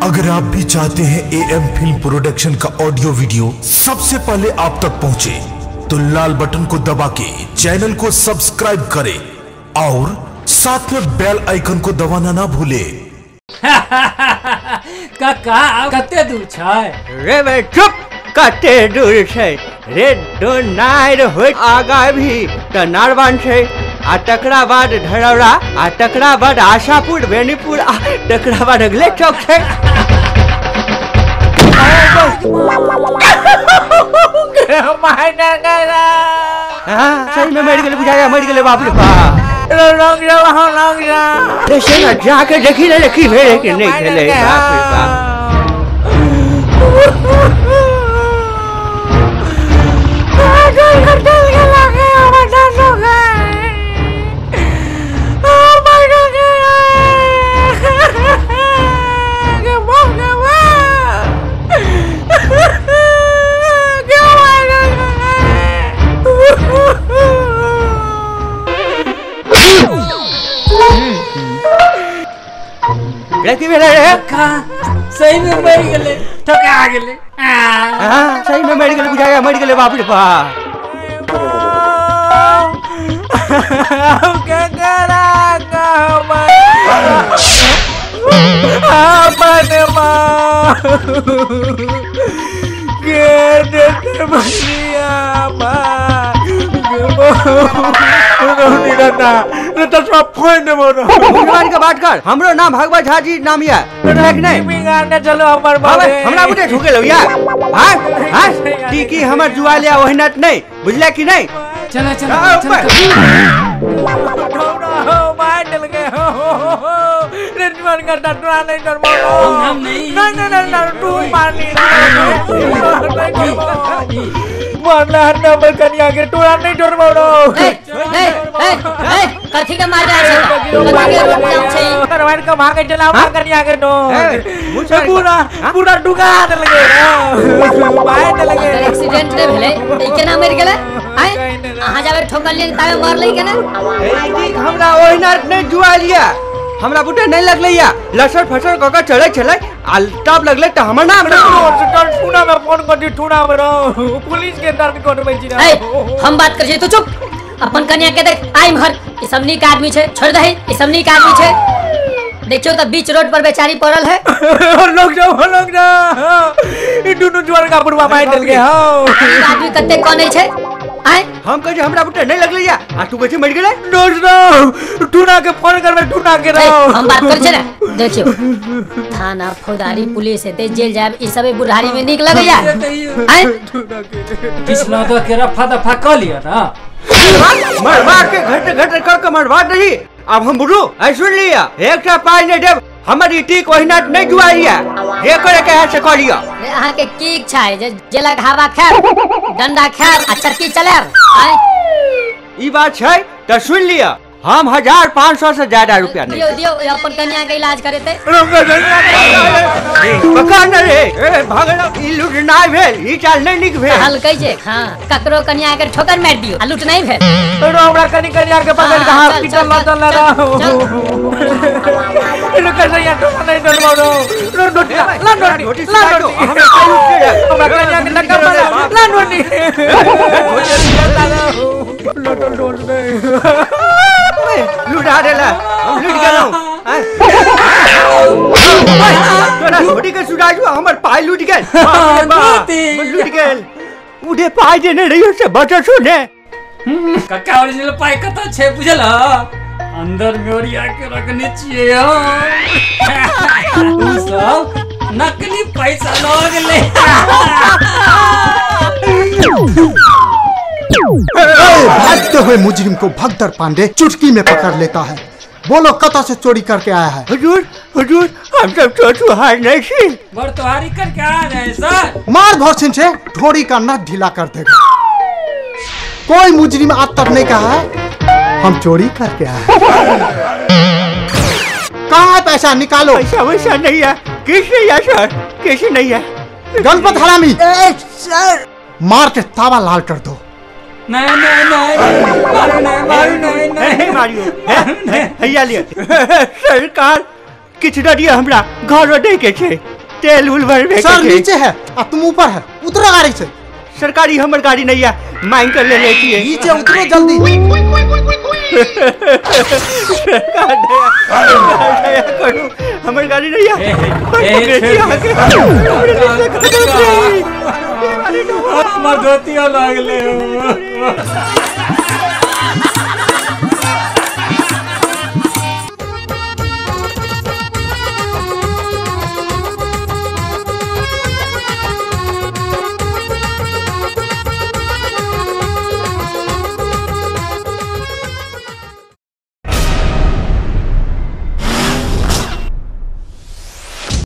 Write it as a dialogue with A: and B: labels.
A: अगर आप भी चाहते हैं AM फिल्म प्रोडक्शन का ऑडियो वीडियो सबसे पहले आप तक पहुंचे, तो लाल बटन को दबा के चैनल को सब्सक्राइब करें और साथ में बेल आइकन को दबाना ना भूले।
B: काका कते दूर छै
C: रे बे चुप, कते दूर छै रे? दो नार हो आगा भी त नारबान छै, आ तकरा बाद धरौरा, आ तकरा बाद आशापुर, बेनीपुर, आ तकरा बाद अगले चौक छै। सही में मर गेले, बुझाया मर गेले। बाप रे बाप, जाके देखी ले की भेले कि नहीं भेले। बाप रे बाप, की भेले रे?
B: सही में मर गेले, ठका गेले।
C: हां सही में मर गेले, बुझाया मर गेले। बाप रे बाप, बात कर। हमरो नाम भगवत झा जी नाम या नहीं
B: चलो हमर
C: हमरा बुझे ठुके लो यार। हां टीकी हमर जुआ लिया ओहिनत नहीं, बुझला कि नहीं?
B: चलो चलो मार डल गए रेडमन का डटवा नहीं डरमो। हम नहीं तू मार ली मारला नंबर कन्या के टूरा नहीं डरमो।
D: कथी के मार जाय छै? कथी के रोड नाम छै?
B: करवान का भागे चला कन्या के नो पूरा पूरा डुगा दे लगे पाए दे लगे।
D: एक्सीडेंट ने भेले ई केना मर गेले? आय अहाँ जाबे ठोकल ले तावे मार लई केना?
C: हमरा ओहिनार नहीं जुआ लिया, हमरा बुटे नहीं लगले या। लसर फसर कका चले चले तब लगले त हमर नाम
B: ठूना में फोन कर दी, ठूना में पुलिस के डर कोन में छी ना।
D: हम बात कर छी, तू चुप। अपन कन्या के देख आई घर, ई सब नीक आदमी छै, छोड़ दही। ई सब नीक आदमी छै, देखियो त बीच रोड पर बेचारी पड़ल है।
B: लोग जाओ ई दुनु जुआर का बुढ़वा मार डल गए। हां
D: आदमी कते कोनै छै? आय
C: हम कहे हमरा बुटे नहीं लगले या, आ तू कैसे मर गेले?
B: दोस्त टूना के फोन करबे, टूना के रहो।
D: हम बात कर छै ना, देखियो थाना फौजदारी पुलिस एते जेल जाब ई सबे बुढ़ारी में नीक लगे या। आय
B: किसना तो के रफा दफा क लिया ना,
C: मरवा के घट घट कर के मरवा दही। अब हम बुढ़ू ऐ सुन लिया, एकटा पाई ने देब हमर टीक ओहिना नहीं जुआइया। ये करे के है से करिया।
D: रे अहाँ के की छै जे जेला घावा खाब, डंडा खाब आ चरकी चलाब? आय
C: ई बात छै त सुन लिया, हम 1500 से ज्यादा रुपया नहीं
D: दियो अपन कन्या के इलाज करेते।
C: पका न रे ए भागला, ई लूट नहीं भेल, ई चाल नहीं निक भेल।
D: हल कह जे हां ककरो कन्या के ठोकर मार दियो, आ लूट नहीं भेल।
B: रो हमरा कन्या के पकड़ के हॉस्पिटल ला चल रहा हूं। इनको कैसे या ठोकर नहीं डरवा रो रोटी ला रोटी हमरा कन्या के लगा ला रोटी
C: लुटा देला, हम लुट गेलौ। तोरा छोटी के सुडाजू हमर पाई लुट गेल। लुट गेल, उठे पाई देने रहियो से बचा सुने।
B: काका ओरिजिनल पाई कत छै बुझला? अंदर में ओरिया के रखने छिए। तू सब नकली पैसा लग ले।
E: भागते हुए मुजरिम को भगदड़ पांडे चुटकी में पकड़ लेता है। बोलो कता से चोरी करके आया है?
C: हुजूर हुजूर हम सब चोटू हार नहीं छी,
B: बरतवारी करके आ रहे सर।
E: मार घोषण से ढोरी का नट ढीला कर देगा। कोई मुजरिम आज तक नहीं कहा है हम चोरी करके आए। कहाँ है पैसा? निकालो।
C: पैसा वैसा नहीं है, कैसे है सर? कैसे नहीं है?
E: गणपत हरामी
C: सर
E: मार के तावा लाल कर दो।
B: नहीं
C: मारियो हैया लिया सरकार किछ दिया हमरा घर दे के छै। तेल उल भरबे
E: सर नीचे है आ तुम ऊपर है, उतरो गाड़ी से।
C: सरकारी हमर गाड़ी नहीं है, मांग कर ले लेती है।
E: नीचे उतरो जल्दी।
C: करूं हमर गाड़ी नहीं है।
B: मधोतिया लागले हो।